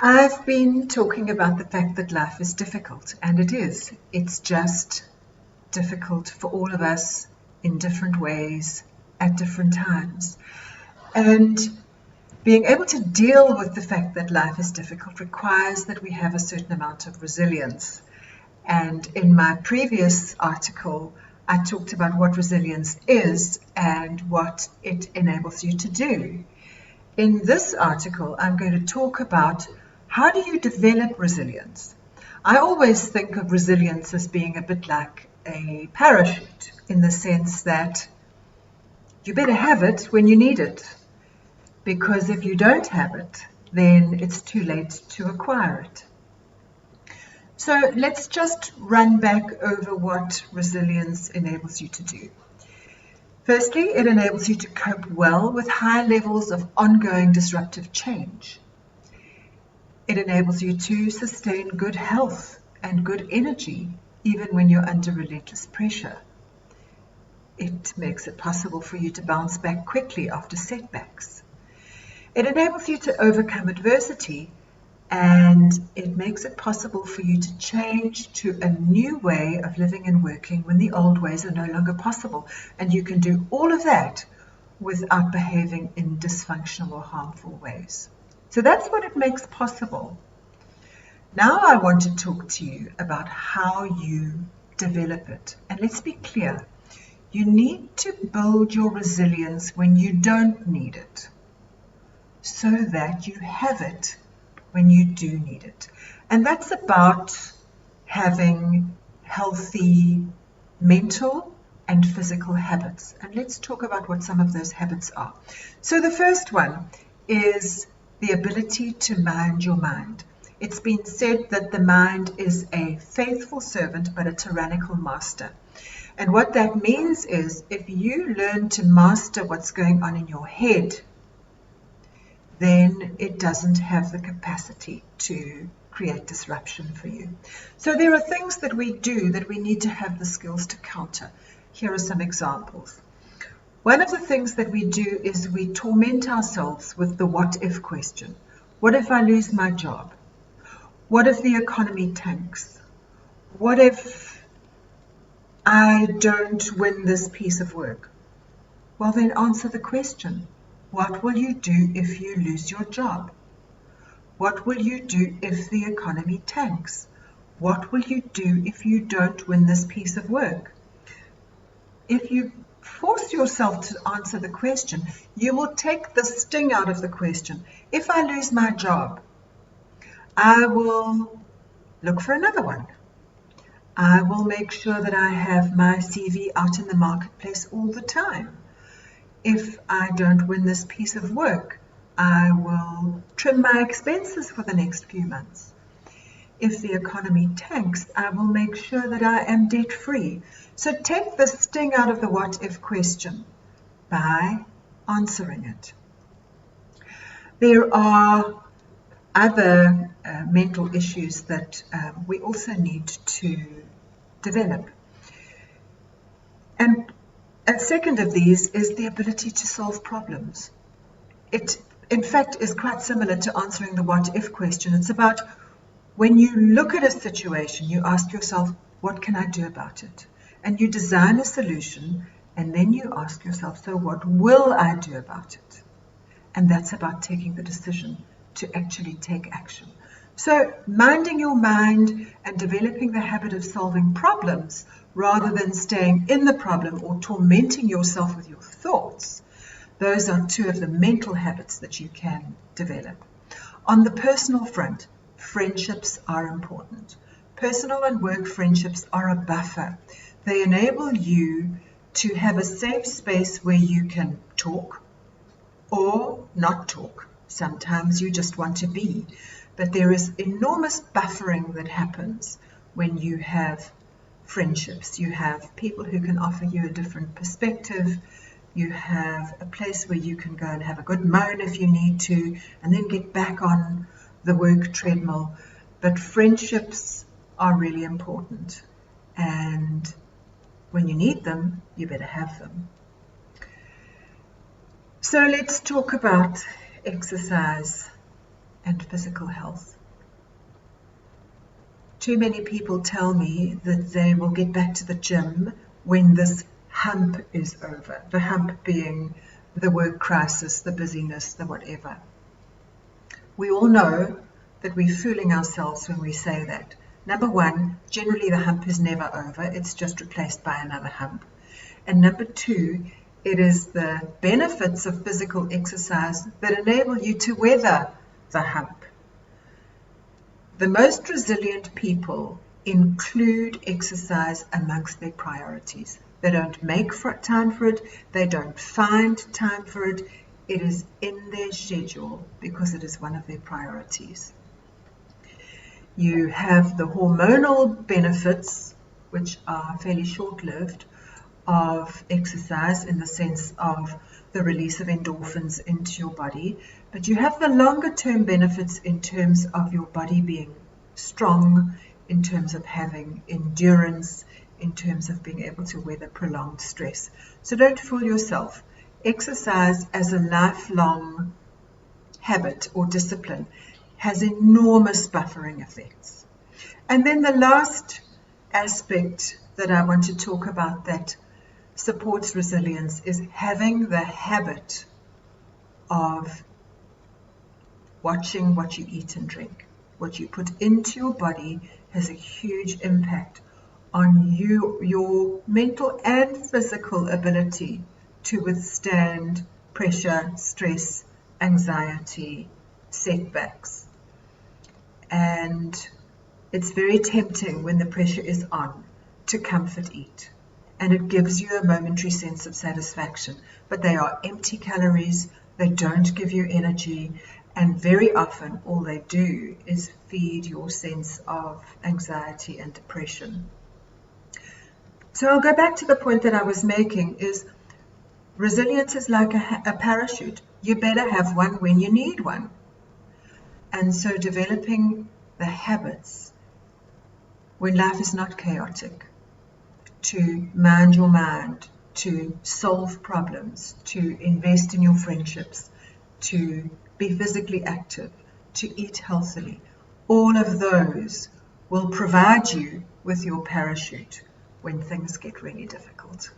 I've been talking about the fact that life is difficult, and it is. It's just difficult for all of us in different ways at different times. And being able to deal with the fact that life is difficult requires that we have a certain amount of resilience. And in my previous article, I talked about what resilience is and what it enables you to do. In this article, I'm going to talk about how do you develop resilience. I always think of resilience as being a bit like a parachute, in the sense that you better have it when you need it, because if you don't have it, then it's too late to acquire it. So let's just run back over what resilience enables you to do. Firstly, it enables you to cope well with high levels of ongoing disruptive change. It enables you to sustain good health and good energy even when you're under relentless pressure. It makes it possible for you to bounce back quickly after setbacks. It enables you to overcome adversity, and it makes it possible for you to change to a new way of living and working when the old ways are no longer possible. And you can do all of that without behaving in dysfunctional or harmful ways. So that's what it makes possible. Now I want to talk to you about how you develop it. And let's be clear. You need to build your resilience when you don't need it, so that you have it when you do need it. And that's about having healthy mental and physical habits. And let's talk about what some of those habits are. So the first one is the ability to mind your mind. It's been said that the mind is a faithful servant but a tyrannical master. And what that means is if you learn to master what's going on in your head, then it doesn't have the capacity to create disruption for you. So there are things that we do that we need to have the skills to counter. Here are some examples. One of the things that we do is we torment ourselves with the what if question. What if I lose my job? What if the economy tanks? What if I don't win this piece of work? Well, then answer the question. What will you do if you lose your job? What will you do if the economy tanks? What will you do if you don't win this piece of work? If you force yourself to answer the question, you will take the sting out of the question. If I lose my job, I will look for another one. I will make sure that I have my CV out in the marketplace all the time. If I don't win this piece of work, I will trim my expenses for the next few months. If the economy tanks, I will make sure that I am debt-free. So take the sting out of the what-if question by answering it. There are other mental issues that we also need to develop. And a second of these is the ability to solve problems. It, in fact, is quite similar to answering the what-if question. It's about when you look at a situation, you ask yourself, what can I do about it? And you design a solution, and then you ask yourself, so what will I do about it? And that's about taking the decision to actually take action. So minding your mind and developing the habit of solving problems rather than staying in the problem or tormenting yourself with your thoughts, those are two of the mental habits that you can develop. On the personal front, friendships are important. Personal and work friendships are a buffer. They enable you to have a safe space where you can talk or not talk. Sometimes you just want to be. But there is enormous buffering that happens when you have friendships. You have people who can offer you a different perspective. You have a place where you can go and have a good moan if you need to, and then get back on the work treadmill. But friendships are really important. And when you need them, you better have them. So let's talk about exercise and physical health. Too many people tell me that they will get back to the gym when this hump is over. The hump being the work crisis, the busyness, the whatever. We all know that we're fooling ourselves when we say that. Number one, generally the hump is never over. It's just replaced by another hump. And number two, it is the benefits of physical exercise that enable you to weather the hump. The most resilient people include exercise amongst their priorities. They don't make time for it. They don't find time for it. It is in their schedule because it is one of their priorities. You have the hormonal benefits, which are fairly short-lived, of exercise in the sense of the release of endorphins into your body, but you have the longer term benefits in terms of your body being strong, in terms of having endurance, in terms of being able to weather prolonged stress. So don't fool yourself. Exercise as a lifelong habit or discipline has enormous buffering effects. And then the last aspect that I want to talk about that supports resilience is having the habit of watching what you eat and drink. What you put into your body has a huge impact on your mental and physical ability to withstand pressure, stress, anxiety, setbacks. And it's very tempting when the pressure is on to comfort eat. And it gives you a momentary sense of satisfaction. But they are empty calories, they don't give you energy, and very often all they do is feed your sense of anxiety and depression. So I'll go back to the point that I was making is resilience is like a parachute. You better have one when you need one. And so developing the habits when life is not chaotic, to mind your mind, to solve problems, to invest in your friendships, to be physically active, to eat healthily. All of those will provide you with your parachute when things get really difficult.